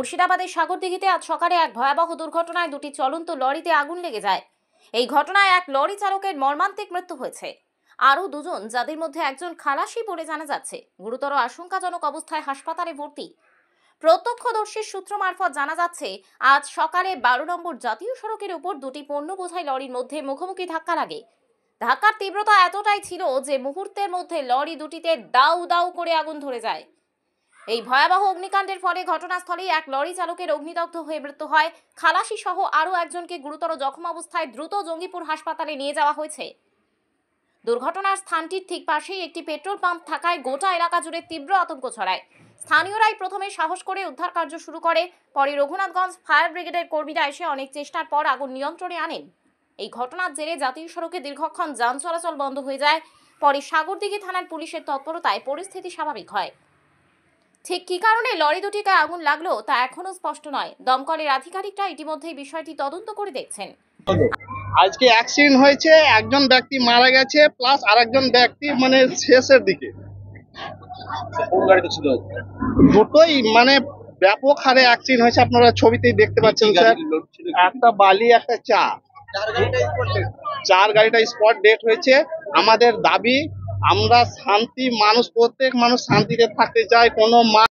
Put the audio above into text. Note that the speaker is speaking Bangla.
মুর্শিদাবাদের সাগরদিঘিতে আজ সকালে এক ভয়াবহ দুর্ঘটনায় দুটি চলন্ত লরিতে আগুন লেগে যায়। এই ঘটনায় এক লরি চালকের মর্মান্তিক মৃত্যু হয়েছে। আরও দুজন, যাদের মধ্যে একজন খালাসি বলে জানা যাচ্ছে, গুরুতর আশঙ্কাজনক অবস্থায় হাসপাতালে ভর্তি। প্রত্যক্ষদর্শীর সূত্র মারফত জানা যাচ্ছে, আজ সকালে 12 নম্বর জাতীয় সড়কের উপর দুটি পণ্য বোঝাই লরির মধ্যে মুখোমুখি ধাক্কা লাগে। ধাক্কার তীব্রতা এতটাই ছিল যে মুহূর্তের মধ্যে লরি দুটিতে দাউ দাউ করে আগুন ধরে যায়। এই ভয়াবহ অগ্নিকাণ্ডের ফলে ঘটনাস্থলেই এক লরি চালকের অগ্নিদগ্ধ হয়ে মৃত্যু হয়। খালাসি সহ আরও একজনকে গুরুতর জখম অবস্থায় দ্রুত জঙ্গিপুর হাসপাতালে নিয়ে যাওয়া হয়েছে। দুর্ঘটনার স্থানটির ঠিক পাশেই একটি পেট্রোল পাম্প থাকায় গোটা এলাকা জুড়ে তীব্র আতঙ্ক ছড়ায়। স্থানীয়রাই প্রথমে সাহস করে উদ্ধার কার্য শুরু করে, পরে রঘুনাথগঞ্জ ফায়ার ব্রিগেডের কর্মীরা এসে অনেক চেষ্টার পর আগুন নিয়ন্ত্রণে আনেন। এই ঘটনার জেরে জাতীয় সড়কে দীর্ঘক্ষণ যান চলাচল বন্ধ হয়ে যায়। পরে সাগরদিঘি থানার পুলিশের তৎপরতায় পরিস্থিতি স্বাভাবিক হয়। ঠিক কী কারণে লরি দুটিতে আগুন লাগলো তা এখনো স্পষ্ট নয়। দমকলের আধিকারিকরা ইতিমধ্যেই বিষয়টি তদন্ত করে দেখছেন। আজকে অ্যাক্সিডেন্ট হয়েছে, একজন ব্যক্তি মারা গেছে, প্লাস আরেকজন ব্যক্তি মানে শেষের দিকে। কোন গাড়িতে ছিল? দুটোই মানে ব্যাপক হারে অ্যাক্সিডেন্ট হয়েছে, আপনারা ছবিতেই দেখতে পাচ্ছেন স্যার। একটা বালি, একটা চার গাড়িটা স্পট ডেট হয়েছে। আমাদের দাবি, আমরা শান্তি মানুষ, প্রত্যেক মানুষ শান্তিতে থাকতে চাই। কোনো